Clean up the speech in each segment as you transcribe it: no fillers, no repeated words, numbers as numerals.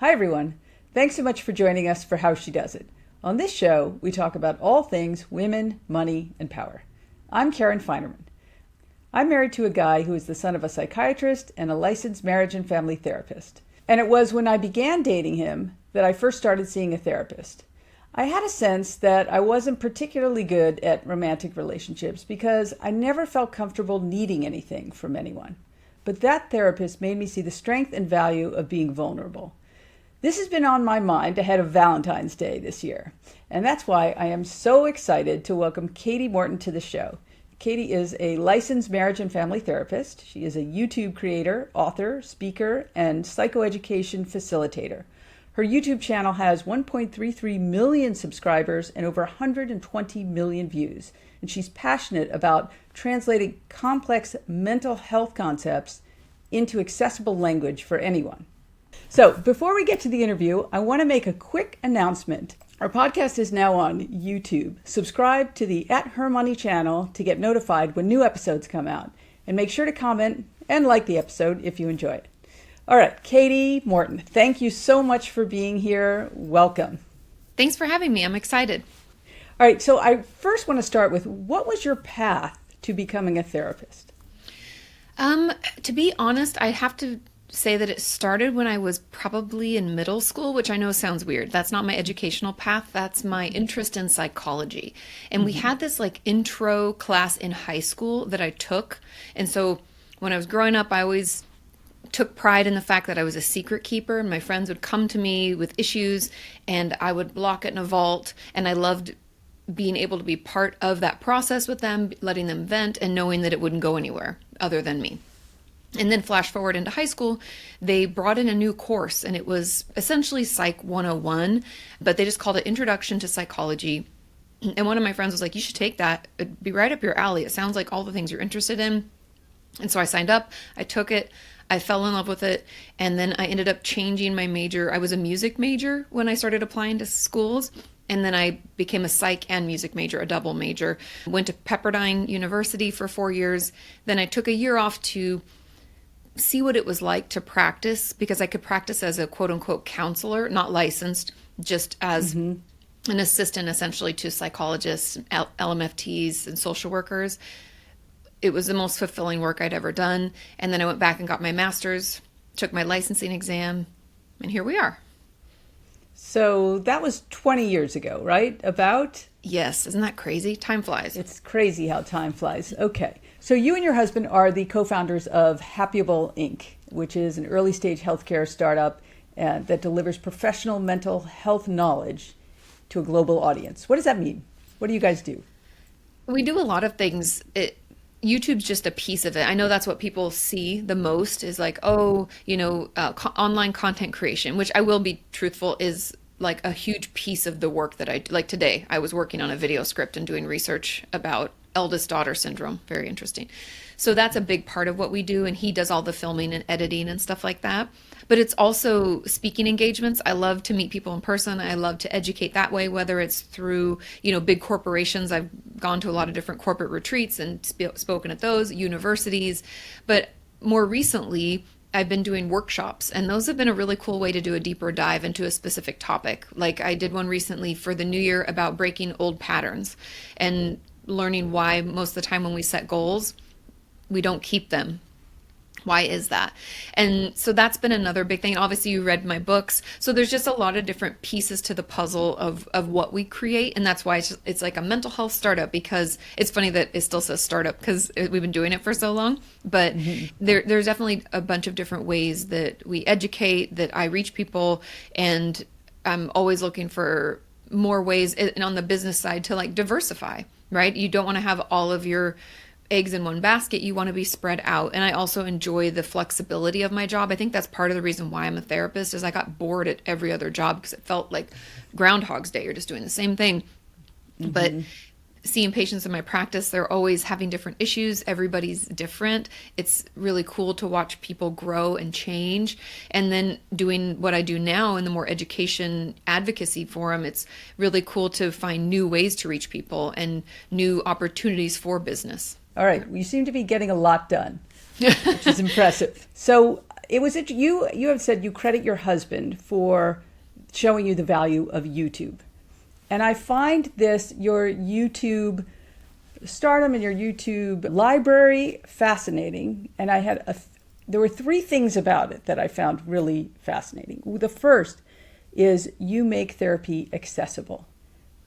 Hi, everyone. Thanks so much for joining us for How She Does It. On this show, we talk about all things women, money, and power. I'm Karen Feinerman. I'm married to a guy who is the son of a psychiatrist and a licensed marriage and family therapist. And it was when I began dating him that I first started seeing a therapist. I had a sense that I wasn't particularly good at romantic relationships because I never felt comfortable needing anything from anyone. But that therapist made me see the strength and value of being vulnerable. This has been on my mind ahead of Valentine's Day this year, and that's why I am so excited to welcome Kati Morton to the show. Kati is a licensed marriage and family therapist. She is a YouTube creator, author, speaker, and psychoeducation facilitator. Her YouTube channel has 1.33 million subscribers and over 120 million views, and she's passionate about translating complex mental health concepts into accessible language for anyone. So before we get to the interview, I want to make a quick announcement. Our podcast is now on YouTube. Subscribe to the @HerMoney channel to get notified when new episodes come out. And make sure to comment and like the episode if you enjoy it. All right, Kati Morton, thank you so much for being here. Welcome. Thanks for having me. I'm excited. All right, so I first want to start with, what was your path to becoming a therapist? To be honest, I have to say that it started when I was probably in middle school, which I know sounds weird. That's not my educational path. That's my interest in psychology. And we had this intro class in high school that I took. And so when I was growing up, I always took pride in the fact that I was a secret keeper, and my friends would come to me with issues and I would block it in a vault. And I loved being able to be part of that process with them, letting them vent and knowing that it wouldn't go anywhere other than me. And then flash forward into high school, they brought in a new course, and it was essentially Psych 101, but they just called it Introduction to Psychology. And one of my friends was like, you should take that. It'd be right up your alley. It sounds like all the things you're interested in. And so I signed up, I took it, I fell in love with it, and then I ended up changing my major. I was a music major when I started applying to schools. And then I became a psych and music major, a double major. Went to Pepperdine University for 4 years. Then I took a year off to see what it was like to practice, because I could practice as a quote unquote counselor, not licensed, just as an assistant essentially to psychologists, LMFTs, and social workers. It was the most fulfilling work I'd ever done. And then I went back and got my master's, took my licensing exam, and here we are. So that was 20 years ago, right? About? Yes. Isn't that crazy? Time flies. It's crazy how time flies. Okay. So you and your husband are the co-founders of Happyable Inc., which is an early stage healthcare startup that delivers professional mental health knowledge to a global audience. What does that mean? What do you guys do? We do a lot of things. YouTube's just a piece of it. I know that's what people see the most is online content creation, which I will be truthful is like a huge piece of the work that I do. Like today, I was working on a video script and doing research about eldest daughter syndrome. Very interesting. So that's a big part of what we do. And he does all the filming and editing and stuff like that. But it's also speaking engagements. I love to meet people in person. I love to educate that way, whether it's through, big corporations. I've gone to a lot of different corporate retreats and spoken at those, universities. But more recently, I've been doing workshops, and those have been a really cool way to do a deeper dive into a specific topic. Like I did one recently for the new year about breaking old patterns and learning why most of the time when we set goals, we don't keep them. Why is that? And so that's been another big thing. Obviously, you read my books. So there's just a lot of different pieces to the puzzle of what we create. And that's why it's like a mental health startup, because it's funny that it still says startup because we've been doing it for so long. But there's definitely a bunch of different ways that we educate, that I reach people. And I'm always looking for more ways and on the business side to diversify, right? You don't want to have all of your eggs in one basket. You want to be spread out. And I also enjoy the flexibility of my job. I think that's part of the reason why I'm a therapist is I got bored at every other job because it felt like Groundhog's Day. You're just doing the same thing. But seeing patients in my practice, they're always having different issues. Everybody's different. It's really cool to watch people grow and change. And then doing what I do now in the more education advocacy forum, it's really cool to find new ways to reach people and new opportunities for business. All right. You seem to be getting a lot done, which is impressive. So it was you have said you credit your husband for showing you the value of YouTube. And I find your YouTube Stardom and your YouTube library fascinating. And there were three things about it that I found really fascinating. The first is you make therapy accessible.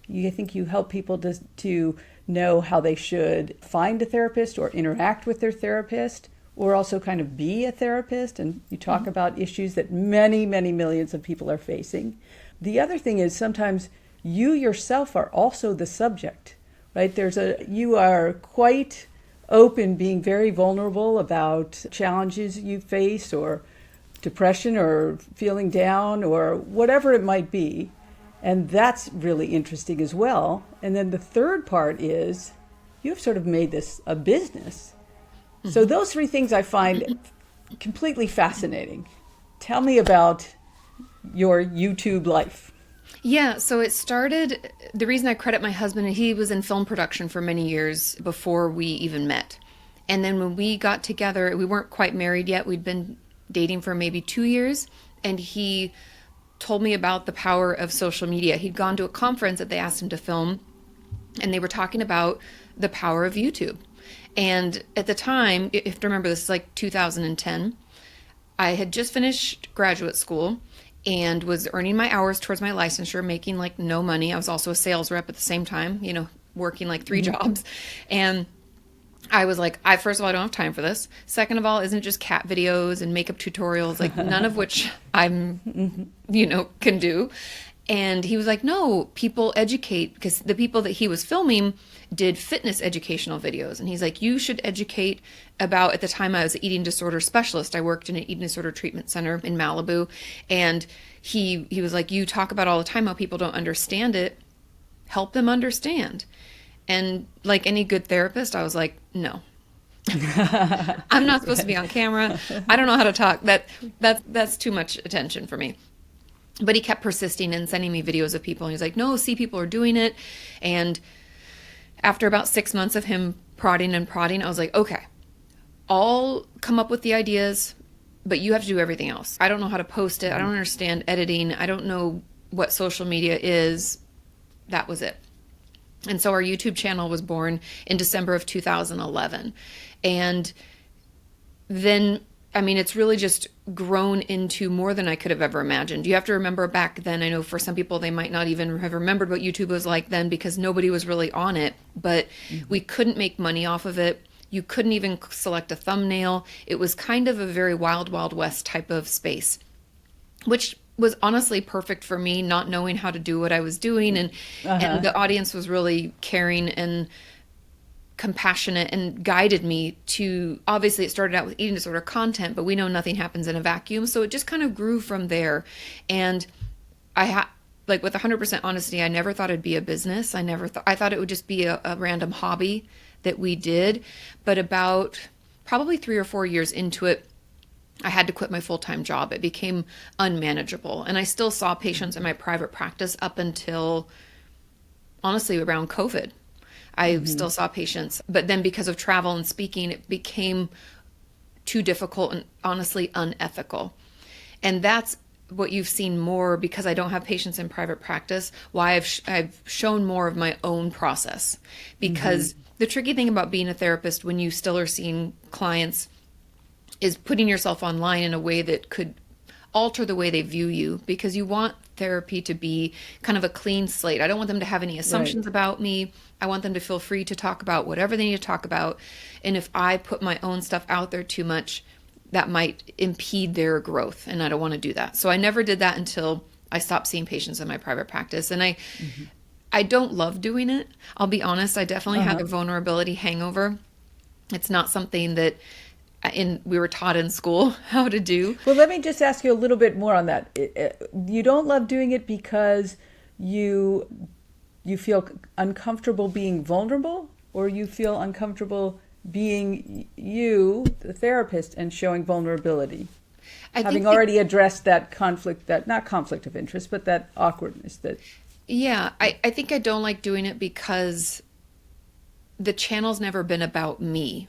I think you help people to know how they should find a therapist or interact with their therapist, or also kind of be a therapist. And you talk about issues that many, many millions of people are facing. The other thing is sometimes you yourself are also the subject, right? You are quite open, being very vulnerable about challenges you face, or depression, or feeling down, or whatever it might be. And that's really interesting as well. And then the third part is you've sort of made this a business. So those three things I find completely fascinating. Tell me about your YouTube life. Yeah, so it started, the reason I credit my husband, he was in film production for many years before we even met. And then when we got together, we weren't quite married yet. We'd been dating for maybe 2 years. And he told me about the power of social media. He'd gone to a conference that they asked him to film, and they were talking about the power of YouTube. And at the time, you have to remember, this is like 2010, I had just finished graduate school and was earning my hours towards my licensure, making like no money. I was also a sales rep at the same time, working like 3 jobs. And I was like, first of all, I don't have time for this. Second of all, isn't it just cat videos and makeup tutorials, like none of which I'm, can do. And he was like, no, people educate, because the people that he was filming did fitness educational videos. And he's like, you should educate about, at the time I was an eating disorder specialist. I worked in an eating disorder treatment center in Malibu. And he was like, you talk about all the time how people don't understand it. Help them understand. And like any good therapist, I was like, no. I'm not supposed to be on camera. I don't know how to talk. That's too much attention for me. But he kept persisting and sending me videos of people. And he's like, no, see, people are doing it. And after about 6 months of him prodding, I was like, okay, I'll come up with the ideas, but you have to do everything else. I don't know how to post it. I don't understand editing. I don't know what social media is. That was it. And so our YouTube channel was born in December of 2011. And then, it's really just grown into more than I could have ever imagined. You have to remember back then, I know for some people, they might not even have remembered what YouTube was like then because nobody was really on it, but we couldn't make money off of it. You couldn't even select a thumbnail. It was kind of a very wild, wild west type of space, which was honestly perfect for me, not knowing how to do what I was doing. And the audience was really caring and compassionate and guided me to, obviously it started out with eating disorder content, but we know nothing happens in a vacuum. So it just kind of grew from there. And with 100% honesty, I never thought it'd be a business. I thought it would just be a random hobby that we did. But about probably 3 or 4 years into it, I had to quit my full-time job. It became unmanageable. And I still saw patients in my private practice up until, honestly, around COVID. I still saw patients. But then because of travel and speaking, it became too difficult and honestly unethical. And that's what you've seen more, because I don't have patients in private practice, why I've shown more of my own process. Because the tricky thing about being a therapist when you still are seeing clients is putting yourself online in a way that could alter the way they view you, because you want therapy to be kind of a clean slate. I don't want them to have any assumptions about me. I want them to feel free to talk about whatever they need to talk about. And if I put my own stuff out there too much, that might impede their growth. And I don't want to do that. So I never did that until I stopped seeing patients in my private practice. And I don't love doing it. I'll be honest. I definitely have a vulnerability hangover. It's not something that we were taught in school how to do. Well, let me just ask you a little bit more on that. You don't love doing it because you feel uncomfortable being vulnerable, or you feel uncomfortable being you, the therapist, and showing vulnerability? Having already addressed that conflict, that not conflict of interest, but that awkwardness that... Yeah, I think I don't like doing it because the channel's never been about me.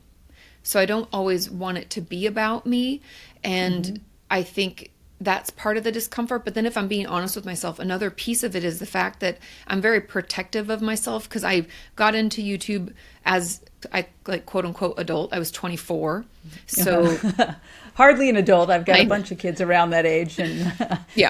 So I don't always want it to be about me. And I think that's part of the discomfort. But then if I'm being honest with myself, another piece of it is the fact that I'm very protective of myself, because I got into YouTube as I like quote unquote adult. I was 24. So hardly an adult. I've got a bunch of kids around that age, and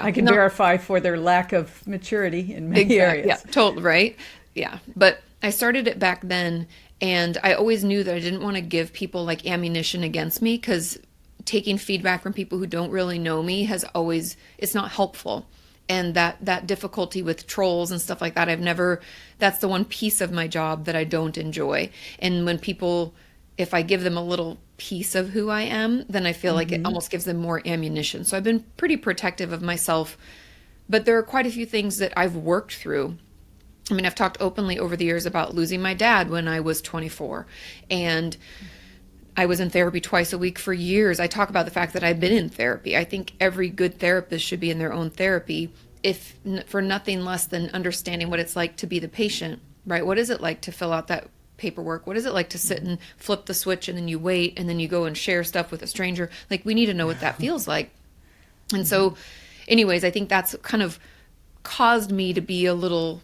I can verify for their lack of maturity in many areas. Yeah, totally right. Yeah. But I started it back then, and I always knew that I didn't want to give people like ammunition against me, because taking feedback from people who don't really know me it's not helpful. And that difficulty with trolls and stuff like that, that's the one piece of my job that I don't enjoy. And when people, if I give them a little piece of who I am, then I feel like it almost gives them more ammunition. So I've been pretty protective of myself, but there are quite a few things that I've worked through. I mean, I've talked openly over the years about losing my dad when I was 24, and I was in therapy twice a week for years. I talk about the fact that I've been in therapy. I think every good therapist should be in their own therapy, if for nothing less than understanding what it's like to be the patient, right? What is it like to fill out that paperwork? What is it like to sit and flip the switch and then you wait and then you go and share stuff with a stranger? Like, we need to know what that feels like. And so anyways, I think that's kind of caused me to be a little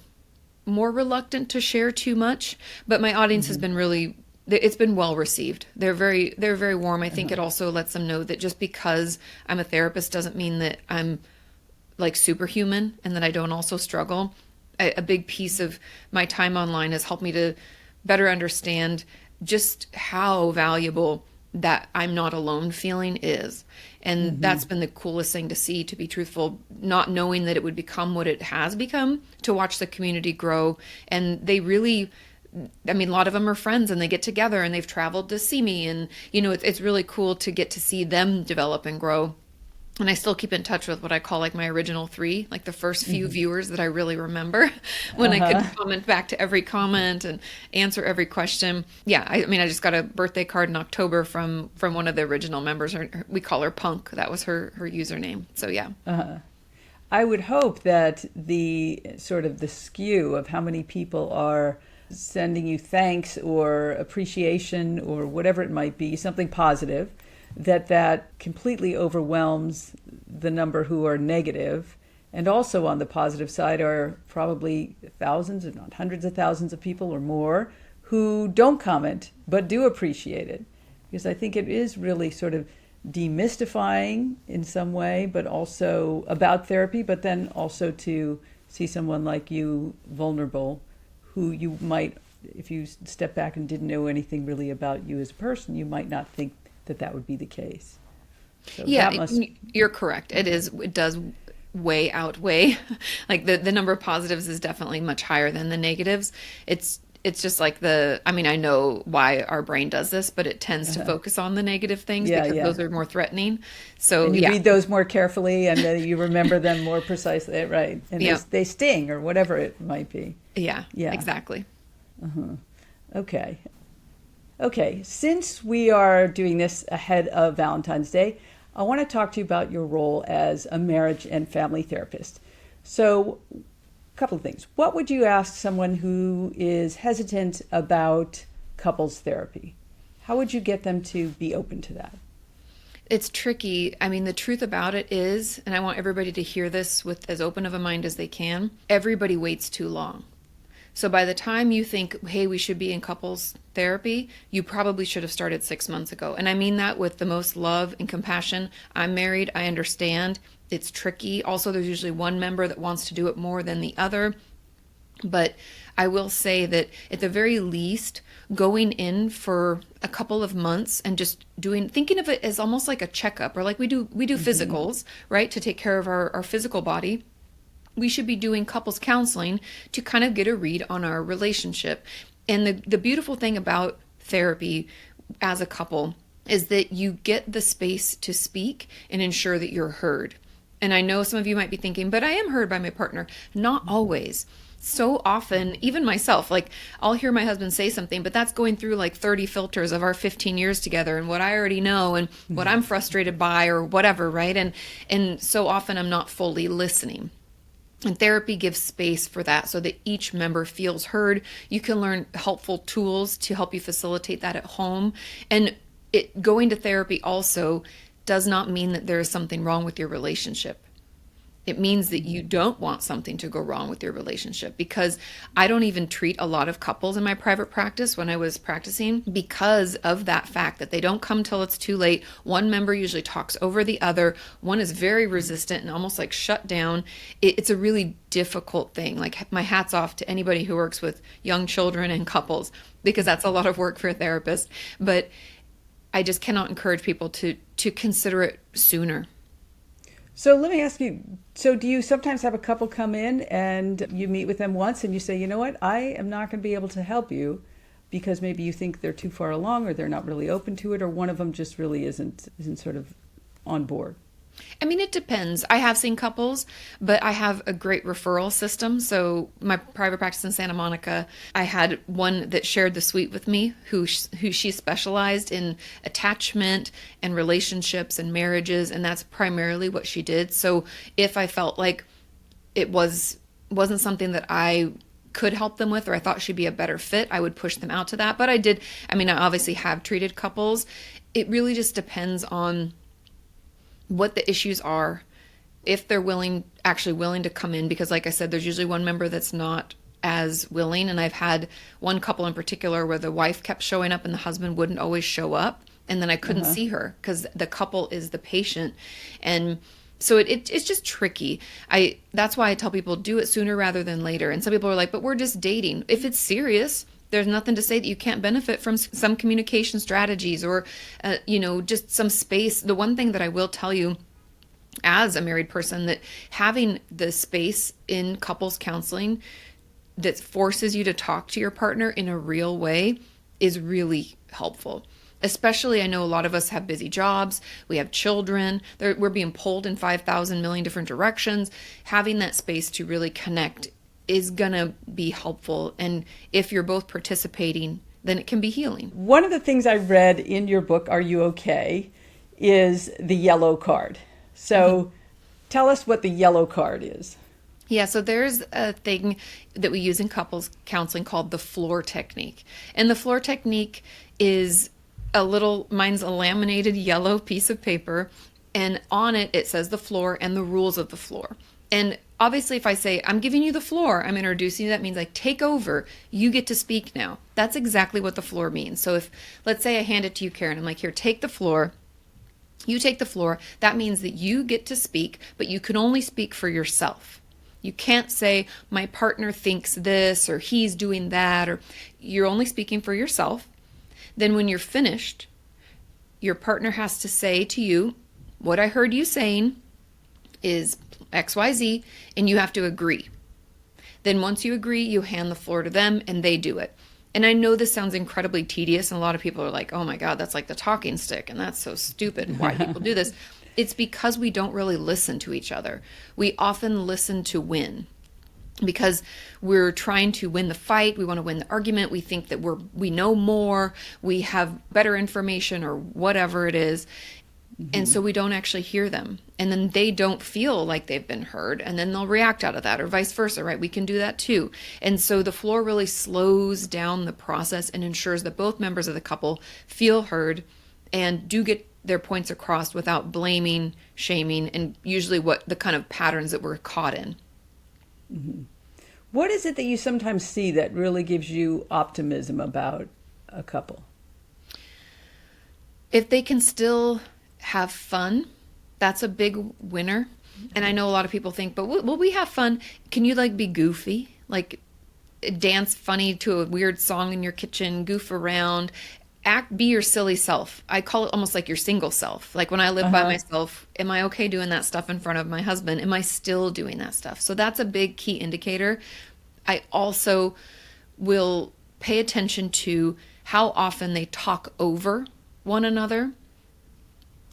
more reluctant to share too much, but my audience has been it's been well received. They're very warm. I think it also lets them know that just because I'm a therapist doesn't mean that I'm like superhuman and that I don't also struggle. A big piece of my time online has helped me to better understand just how valuable that I'm not alone feeling is. And that's been the coolest thing to see, to be truthful, not knowing that it would become what it has become, to watch the community grow. And they really, I mean, a lot of them are friends and they get together and they've traveled to see me. And, it's really cool to get to see them develop and grow. And I still keep in touch with what I call like my original 3, like the first few viewers that I really remember, when I could comment back to every comment and answer every question. Yeah, I mean, I just got a birthday card in October from one of the original members. We call her Punk. That was her username. So yeah. I would hope that the sort of the skew of how many people are sending you thanks or appreciation or whatever it might be, something positive, that completely overwhelms the number who are negative. And also on the positive side are probably thousands, if not hundreds of thousands of people or more who don't comment but do appreciate it. Because I think it is really sort of demystifying in some way, but also about therapy, but then also to see someone like you vulnerable, who you might, if you step back and didn't know anything really about you as a person, you might not think that would be the case. So yeah, you're correct. It does outweigh, like the number of positives is definitely much higher than the negatives. It's just like I know why our brain does this, but it tends to focus on the negative things because those are more threatening. So and you read those more carefully and then you remember them more precisely, right? And they sting or whatever it might be. Yeah, exactly. Okay, since we are doing this ahead of Valentine's Day, I want to talk to you about your role as a marriage and family therapist. So, a couple of things. What would you ask someone who is hesitant about couples therapy? How would you get them to be open to that? It's tricky. I mean, the truth about it is, and I want everybody to hear this with as open of a mind as they can, everybody waits too long. So by the time you think, hey, we should be in couples therapy, you probably should have started 6 months ago. And I mean that with the most love and compassion. I'm married. I understand. It's tricky. Also, there's usually one member that wants to do it more than the other. But I will say that at the very least, going in for a couple of months and just thinking of it as almost like a checkup, or like we do physicals, right? To take care of our physical body. We should be doing couples counseling to kind of get a read on our relationship. And the beautiful thing about therapy as a couple is that you get the space to speak and ensure that you're heard. And I know some of you might be thinking, but I am heard by my partner. Not always. So often, even myself, like I'll hear my husband say something, but that's going through like 30 filters of our 15 years together and what I already know and what I'm frustrated by or whatever, right? And so often I'm not fully listening. And therapy gives space for that so that each member feels heard. You can learn helpful tools to help you facilitate that at home. And going to therapy also does not mean that there is something wrong with your relationship. It means that you don't want something to go wrong with your relationship, because I don't even treat a lot of couples in my private practice when I was practicing because of that fact that they don't come till it's too late. One member usually talks over the other. One is very resistant and almost like shut down. It's a really difficult thing. Like, my hat's off to anybody who works with young children and couples, because that's a lot of work for a therapist. But I just cannot encourage people to consider it sooner. So let me ask you, so do you sometimes have a couple come in and you meet with them once and you say, you know what, I am not going to be able to help you because maybe you think they're too far along or they're not really open to it, or one of them just really isn't sort of on board? I mean, it depends. I have seen couples, but I have a great referral system. So my private practice in Santa Monica, I had one that shared the suite with me, who she specialized in attachment and relationships and marriages, and that's primarily what she did. So if I felt like it wasn't something that I could help them with, or I thought she'd be a better fit, I would push them out to that. But I obviously have treated couples. It really just depends on what the issues are, if they're actually willing to come in, because like I said, there's usually one member that's not as willing. And I've had one couple in particular where the wife kept showing up and the husband wouldn't always show up. And then I couldn't see her because the couple is the patient. And so it's just tricky. That's why I tell people, do it sooner rather than later. And some people are like, but we're just dating. If it's serious, there's nothing to say that you can't benefit from some communication strategies or, just some space. The one thing that I will tell you as a married person, that having the space in couples counseling that forces you to talk to your partner in a real way is really helpful. Especially, I know a lot of us have busy jobs, we have children, we're being pulled in 5,000 million different directions. Having that space to really connect is gonna be helpful. And if you're both participating, then it can be healing. One of the things I read in your book, Are You Okay?, is the yellow card. So tell us what the yellow card is. Yeah, so there's a thing that we use in couples counseling called the floor technique. And the floor technique is mine's a laminated yellow piece of paper, and on it says the floor and the rules of the floor. And obviously, if I say, I'm giving you the floor, I'm introducing you, that means like, take over, you get to speak now. That's exactly what the floor means. So if, let's say I hand it to you, Karen, I'm like, here, take the floor. You take the floor. That means that you get to speak, but you can only speak for yourself. You can't say, my partner thinks this, or he's doing that, or you're only speaking for yourself. Then when you're finished, your partner has to say to you, what I heard you saying is XYZ, and you have to agree. Then once you agree, you hand the floor to them and they do it. And I know this sounds incredibly tedious, and a lot of people are like, oh my God, that's like the talking stick, and that's so stupid. Why do people do this? It's because we don't really listen to each other. We often listen to win, because we're trying to win the fight. We want to win the argument. We think that we know more, we have better information, or whatever it is. And so we don't actually hear them. And then they don't feel like they've been heard. And then they'll react out of that, or vice versa, right? We can do that too. And so the floor really slows down the process and ensures that both members of the couple feel heard and do get their points across without blaming, shaming, and usually what the kind of patterns that we're caught in. Mm-hmm. What is it that you sometimes see that really gives you optimism about a couple? If they can still have fun, that's a big winner. And I know a lot of people think, but will we have fun? Can you be goofy, dance funny to a weird song in your kitchen, goof around, be your silly self? I call it almost like your single self. Like when I live by myself, am I okay doing that stuff in front of my husband? Am I still doing that stuff? So that's a big key indicator. I also will pay attention to how often they talk over one another.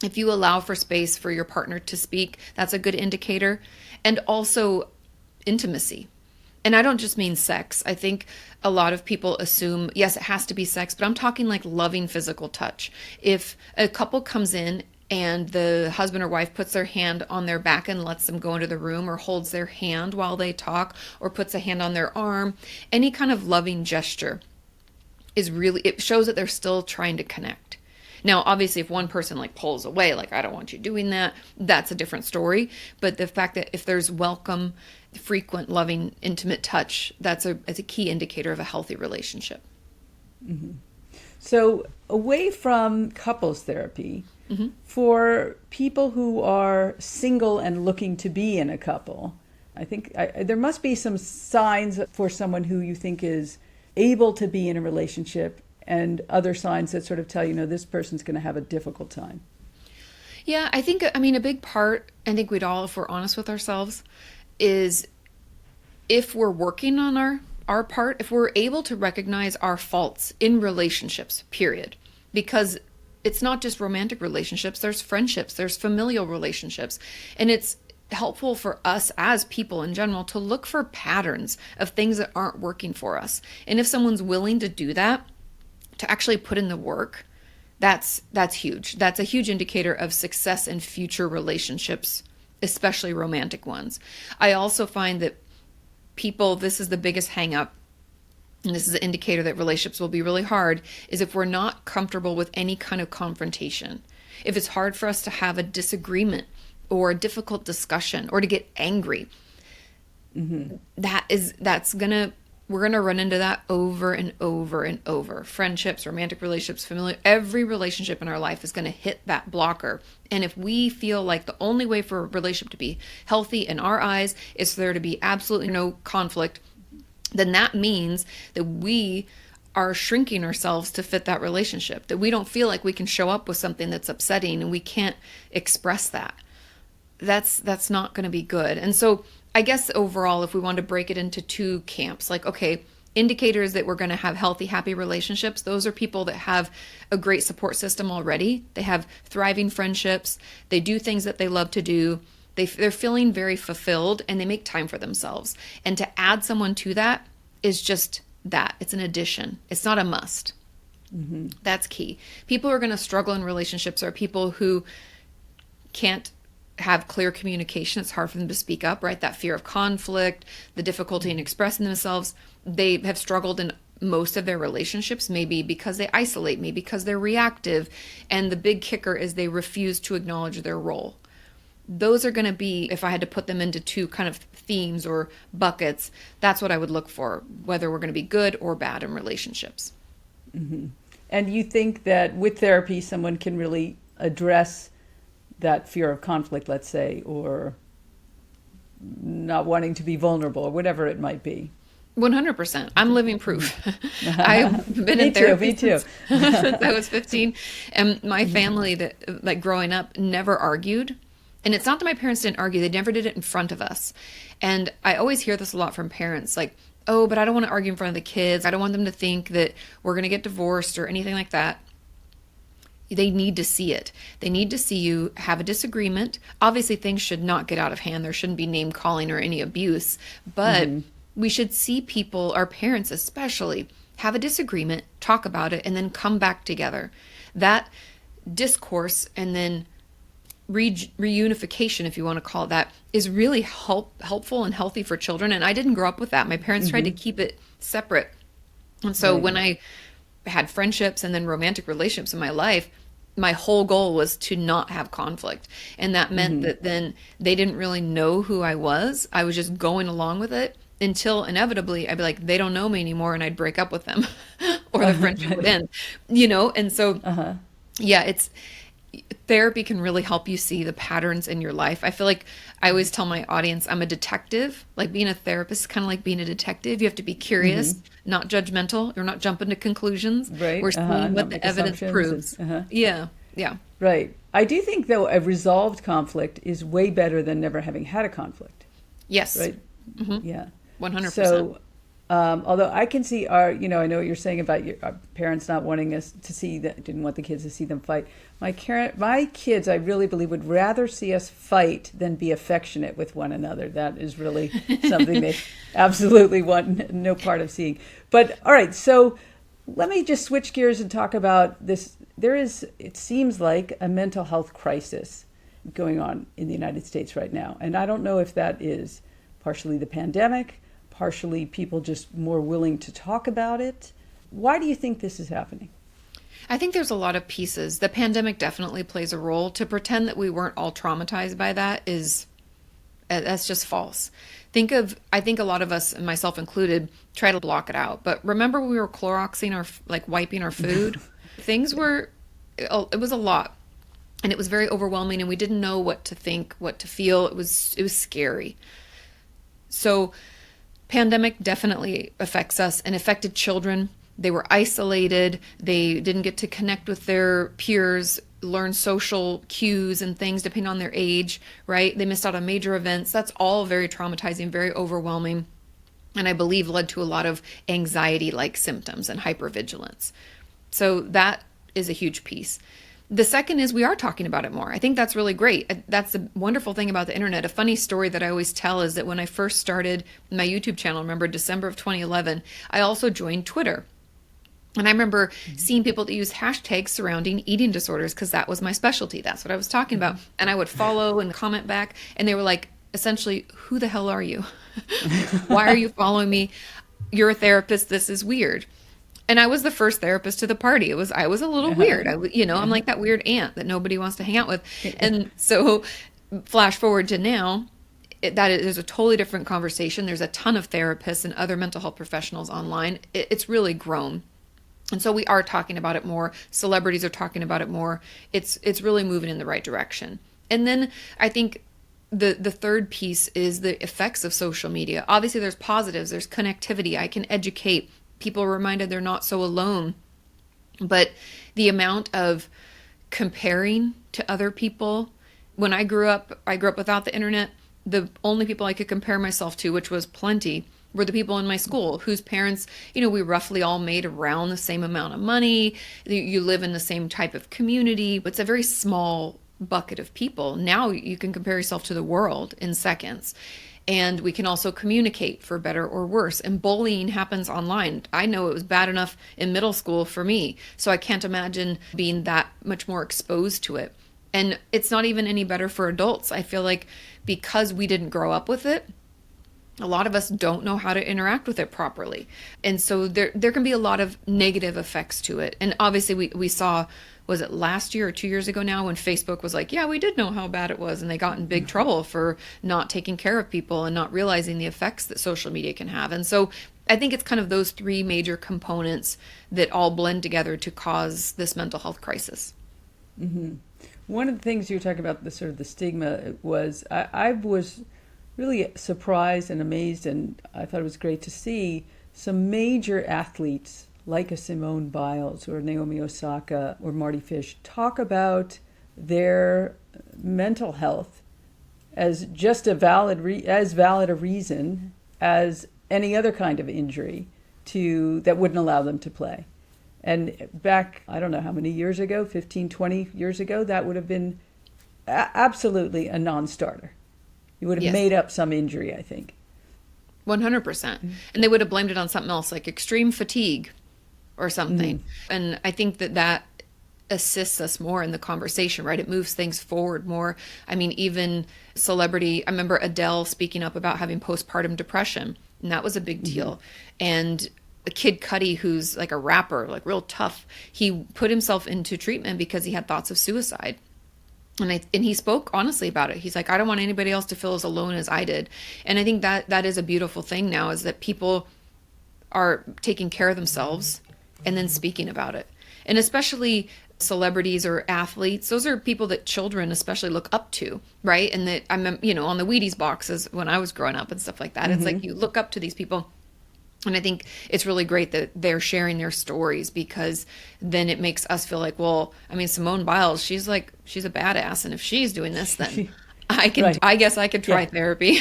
If you allow for space for your partner to speak, that's a good indicator. And also intimacy. And I don't just mean sex. I think a lot of people assume, yes, it has to be sex, but I'm talking like loving physical touch. If a couple comes in and the husband or wife puts their hand on their back and lets them go into the room, or holds their hand while they talk, or puts a hand on their arm, any kind of loving gesture it shows that they're still trying to connect. Now, obviously, if one person like pulls away, like, I don't want you doing that, that's a different story. But the fact that if there's welcome, frequent, loving, intimate touch, that's a key indicator of a healthy relationship. So away from couples therapy, for people who are single and looking to be in a couple, I think there must be some signs for someone who you think is able to be in a relationship, and other signs that sort of tell you, no, this person's going to have a difficult time. Yeah, I think, I mean, a big part, I think we'd all, if we're honest with ourselves, is if we're working on our part, if we're able to recognize our faults in relationships, period. Because it's not just romantic relationships, there's friendships, there's familial relationships. And it's helpful for us as people in general to look for patterns of things that aren't working for us. And if someone's willing to do that, to actually put in the work, that's huge. That's a huge indicator of success in future relationships, especially romantic ones. I also find that people, this is the biggest hang up, and this is an indicator that relationships will be really hard, is if we're not comfortable with any kind of confrontation. If it's hard for us to have a disagreement or a difficult discussion or to get angry, we're gonna run into that over and over and over. Friendships, romantic relationships, familiar, every relationship in our life is gonna hit that blocker. And if we feel like the only way for a relationship to be healthy in our eyes is for there to be absolutely no conflict, then that means that we are shrinking ourselves to fit that relationship, that we don't feel like we can show up with something that's upsetting and we can't express that. That's not going to be good. And so I guess overall, if we want to break it into two camps, like, okay, indicators that we're going to have healthy, happy relationships, those are people that have a great support system already. They have thriving friendships. They do things that they love to do. They're feeling very fulfilled and they make time for themselves. And to add someone to that is just that. It's an addition. It's not a must. That's key. People who are going to struggle in relationships are people who can't have clear communication. It's hard for them to speak up, right? That fear of conflict, the difficulty in expressing themselves. They have struggled in most of their relationships, maybe because they isolate, maybe because they're reactive. And the big kicker is they refuse to acknowledge their role. Those are going to be, if I had to put them into two kind of themes or buckets, that's what I would look for, whether we're going to be good or bad in relationships. And you think that with therapy, someone can really address that fear of conflict, let's say, or not wanting to be vulnerable or whatever it might be? 100%. I'm living proof. I've been in therapy since I was 15. And my family, that like growing up, never argued. And it's not that my parents didn't argue. They never did it in front of us. And I always hear this a lot from parents, like, oh, but I don't want to argue in front of the kids. I don't want them to think that we're going to get divorced or anything like that. They need to see it. They need to see you have a disagreement. Obviously, things should not get out of hand. There shouldn't be name calling or any abuse. But we should see people, our parents especially, have a disagreement, talk about it, and then come back together. That discourse and then reunification, if you want to call it that, is really helpful and healthy for children. And I didn't grow up with that. My parents tried to keep it separate. And so when I had friendships and then romantic relationships in my life, my whole goal was to not have conflict. And that meant that then they didn't really know who I was. I was just going along with it until inevitably I'd be like, they don't know me anymore, and I'd break up with them or the friendship would end, And so, it's therapy can really help you see the patterns in your life. I feel like I always tell my audience I'm a detective. Like being a therapist is kind of like being a detective. You have to be curious, not judgmental. You're not jumping to conclusions. Right. We're seeing what the evidence proves. Yeah. Right. I do think, though, a resolved conflict is way better than never having had a conflict. Yes. Right? Yeah. 100%. So, although I can see I know what you're saying about your parents not wanting us to see that, didn't want the kids to see them fight. My kids, I really believe, would rather see us fight than be affectionate with one another. That is really something they absolutely want no part of seeing. But all right, so let me just switch gears and talk about this. There is, it seems like, a mental health crisis going on in the United States right now. And I don't know if that is partially the pandemic, partially people just more willing to talk about it. Why do you think this is happening? I think there's a lot of pieces. The pandemic definitely plays a role. To pretend that we weren't all traumatized by that is, that's just false. I think a lot of us, and myself included, try to block it out. But remember when we were Cloroxing like wiping our food? Things were, it was a lot. And it was very overwhelming, and we didn't know what to think, what to feel. It was scary. So pandemic definitely affects us and affected children. They were isolated. They didn't get to connect with their peers, learn social cues and things depending on their age, right? They missed out on major events. That's all very traumatizing, very overwhelming, and I believe led to a lot of anxiety-like symptoms and hypervigilance. So that is a huge piece. The second is we are talking about it more. I think that's really great. That's the wonderful thing about the internet. A funny story that I always tell is that when I first started my YouTube channel, remember December of 2011, I also joined Twitter. And I remember seeing people that use hashtags surrounding eating disorders because that was my specialty. That's what I was talking about. And I would follow and comment back. And they were like, essentially, who the hell are you? Why are you following me? You're a therapist. This is weird. And I was the first therapist to the party. I was a little weird. I'm like that weird aunt that nobody wants to hang out with. And so flash forward to now, there's a totally different conversation. There's a ton of therapists and other mental health professionals online. It's really grown. And so we are talking about it more. Celebrities are talking about it more. It's really moving in the right direction. And then I think the third piece is the effects of social media. Obviously, there's positives. There's connectivity. I can educate. People are reminded they're not so alone. But the amount of comparing to other people, when I grew up without the internet. The only people I could compare myself to, which was plenty, were the people in my school whose parents, we roughly all made around the same amount of money. You live in the same type of community. It's a very small bucket of people. Now you can compare yourself to the world in seconds. And we can also communicate for better or worse. And bullying happens online. I know it was bad enough in middle school for me. So I can't imagine being that much more exposed to it. And it's not even any better for adults. I feel like because we didn't grow up with it, a lot of us don't know how to interact with it properly. And so there can be a lot of negative effects to it. And obviously we saw, was it last year or 2 years ago now, when Facebook was like, yeah, we did know how bad it was. And they got in big trouble for not taking care of people and not realizing the effects that social media can have. And so I think it's kind of those three major components that all blend together to cause this mental health crisis. Mm-hmm. One of the things you were talking about, the sort of the stigma, was I was really surprised and amazed, and I thought it was great to see some major athletes like a Simone Biles or Naomi Osaka or Marty Fish talk about their mental health as just as valid a reason as any other kind of injury that wouldn't allow them to play. And back, I don't know how many years ago, 15, 20 years ago, that would have been absolutely a non-starter. You would have made up some injury, I think. 100%. And they would have blamed it on something else, like extreme fatigue or something. And I think that assists us more in the conversation, right? It moves things forward more. I mean, even celebrity, I remember Adele speaking up about having postpartum depression, and that was a big deal. And Kid Cudi, who's like a rapper, like real tough, he put himself into treatment because he had thoughts of suicide. And he spoke honestly about it. He's like, I don't want anybody else to feel as alone as I did. And I think that is a beautiful thing now, is that people are taking care of themselves and then speaking about it. And especially celebrities or athletes, those are people that children especially look up to, right? And that on the Wheaties boxes when I was growing up and stuff like that, it's like you look up to these people. And I think it's really great that they're sharing their stories, because then it makes us feel like, well, I mean, Simone Biles, she's a badass. And if she's doing this, then I guess I could try therapy.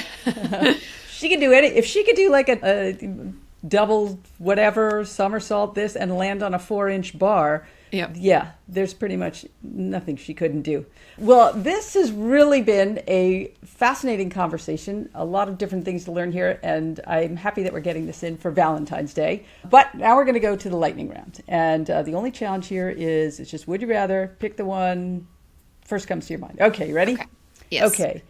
She can do it. If she could do like a double whatever somersault this and land on a 4-inch bar, there's pretty much nothing she couldn't do. Well, this has really been a fascinating conversation, a lot of different things to learn here, and I'm happy that we're getting this in for Valentine's Day. But now we're going to go to the lightning round. And the only challenge here is it's just, would you rather? Pick the one first comes to your mind. Okay, you ready? Okay. Yes. Okay.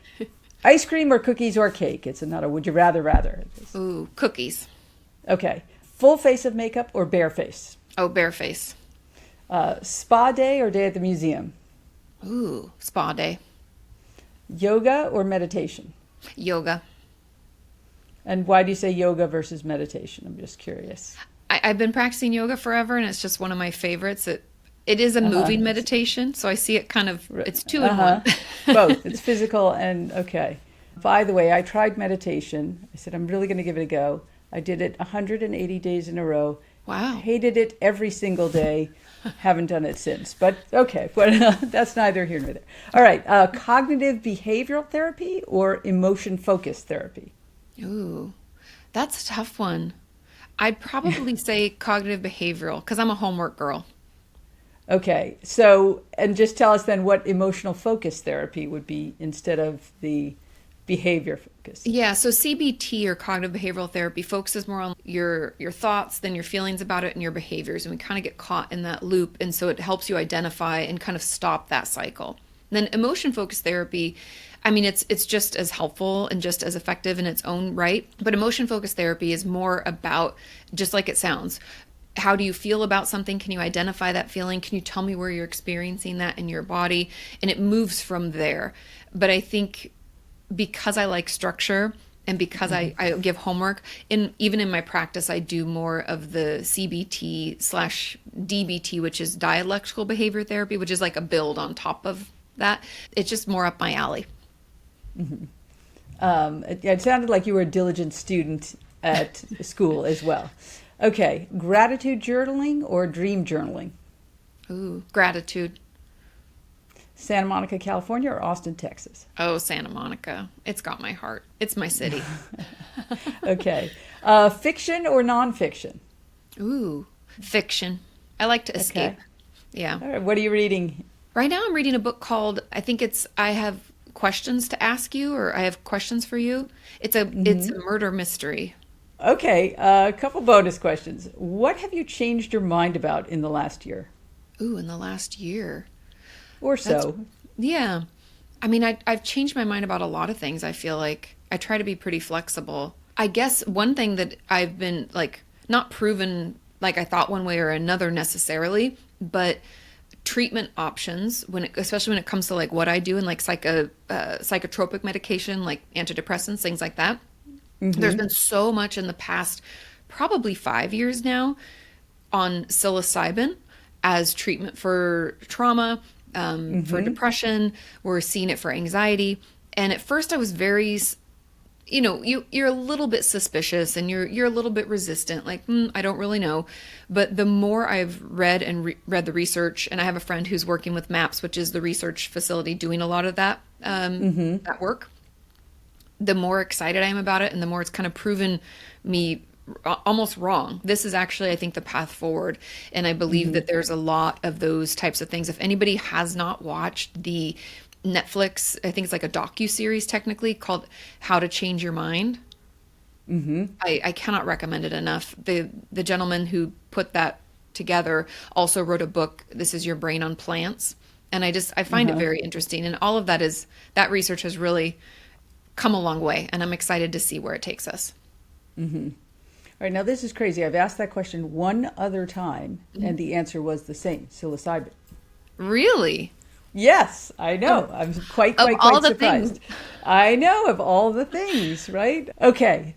Ice cream or cookies or cake? It's not a would you rather. Ooh, cookies. Okay. Full face of makeup or bare face? Oh, bare face. Spa day or day at the museum? Ooh, spa day. Yoga or meditation? Yoga. And why do you say yoga versus meditation? I'm just curious. I've been practicing yoga forever, and it's just one of my favorites. It is a moving meditation, so I see it kind of, it's two in one. Both. It's physical and okay. By the way, I tried meditation. I said, I'm really going to give it a go. I did it 180 days in a row. Wow. Hated it every single day. Haven't done it since. But okay, that's neither here nor there. All right. Cognitive behavioral therapy or emotion-focused therapy? Ooh, that's a tough one. I'd probably say cognitive behavioral because I'm a homework girl. Okay. So, and just tell us then what emotional focus therapy would be instead of the behavior focus. Yeah, so CBT or cognitive behavioral therapy focuses more on your thoughts than your feelings about it and your behaviors, and we kind of get caught in that loop, and so it helps you identify and kind of stop that cycle. And then emotion focused therapy, I mean, it's just as helpful and just as effective in its own right, but emotion focused therapy is more about, just like it sounds, how do you feel about something? Can you identify that feeling? Can you tell me where you're experiencing that in your body? And it moves from there. But I think because I like structure and because I give homework, even in my practice, I do more of the CBT/DBT, which is dialectical behavior therapy, which is like a build on top of that. It's just more up my alley. It sounded like you were a diligent student at school as well. Okay, gratitude journaling or dream journaling? Ooh, gratitude. Santa Monica, California or Austin, Texas? Oh, Santa Monica. It's got my heart. It's my city. Okay. Fiction or nonfiction? Ooh, fiction. I like to escape. Okay. Yeah. All right, what are you reading? Right now I'm reading a book called, I Have Questions to Ask You, or I Have Questions for You. It's a murder mystery. Okay, a couple bonus questions. What have you changed your mind about in the last year? Ooh, in the last year. Or so. Yeah. I mean, I've changed my mind about a lot of things. I feel like I try to be pretty flexible. I guess one thing that I've been like, not proven like I thought one way or another necessarily, but treatment options, especially when it comes to like what I do and like psychotropic medication, like antidepressants, things like that. There's been so much in the past, probably 5 years now, on psilocybin as treatment for trauma, for depression. We're seeing it for anxiety. And at first I was very, you're a little bit suspicious and you're a little bit resistant, like, I don't really know. But the more I've read and read the research, and I have a friend who's working with MAPS, which is the research facility doing a lot of that, that work, the more excited I am about it and the more it's kind of proven me almost wrong. This is actually, I think, the path forward. And I believe that there's a lot of those types of things. If anybody has not watched the Netflix, I think it's like a docu-series technically called How to Change Your Mind. I cannot recommend it enough. The gentleman who put that together also wrote a book, This Is Your Brain on Plants. And I find it very interesting. And all of that research has really come a long way. And I'm excited to see where it takes us. All right, now this is crazy. I've asked that question one other time, and the answer was the same, psilocybin. Really? Yes, I know. I'm quite surprised. Things. I know, of all the things, right? Okay,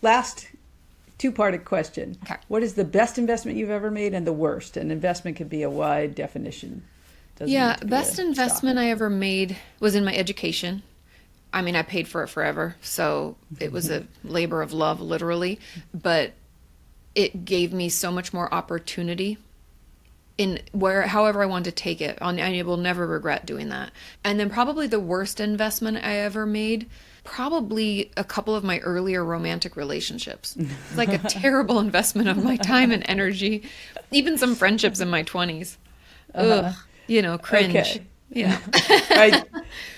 last two-part question. Okay. What is the best investment you've ever made and the worst? An investment could be a wide definition. Best investment I ever made was in my education. I mean, I paid for it forever, so it was a labor of love, literally, but it gave me so much more opportunity in however I wanted to take it. I will never regret doing that. And then probably the worst investment I ever made, probably a couple of my earlier romantic relationships. It's like a terrible investment of my time and energy, even some friendships in my 20s. Ugh, cringe. Okay. Yeah. Right.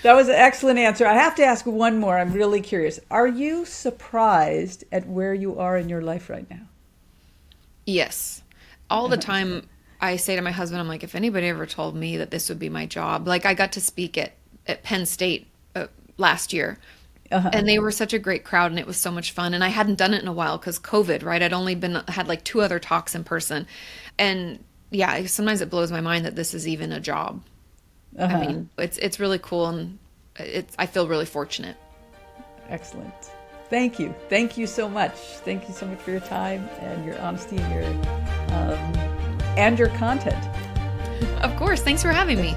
That was an excellent answer. I have to ask one more. I'm really curious. Are you surprised at where you are in your life right now? Yes. All the time I say to my husband, I'm like, if anybody ever told me that this would be my job, like I got to speak at Penn State last year. And they were such a great crowd and it was so much fun. And I hadn't done it in a while because COVID, right? I'd only had like 2 other talks in person. And yeah, sometimes it blows my mind that this is even a job. I mean, it's really cool, and I feel really fortunate. Excellent. Thank you. Thank you so much. Thank you so much for your time and your honesty and your content. Of course. Thanks for having me.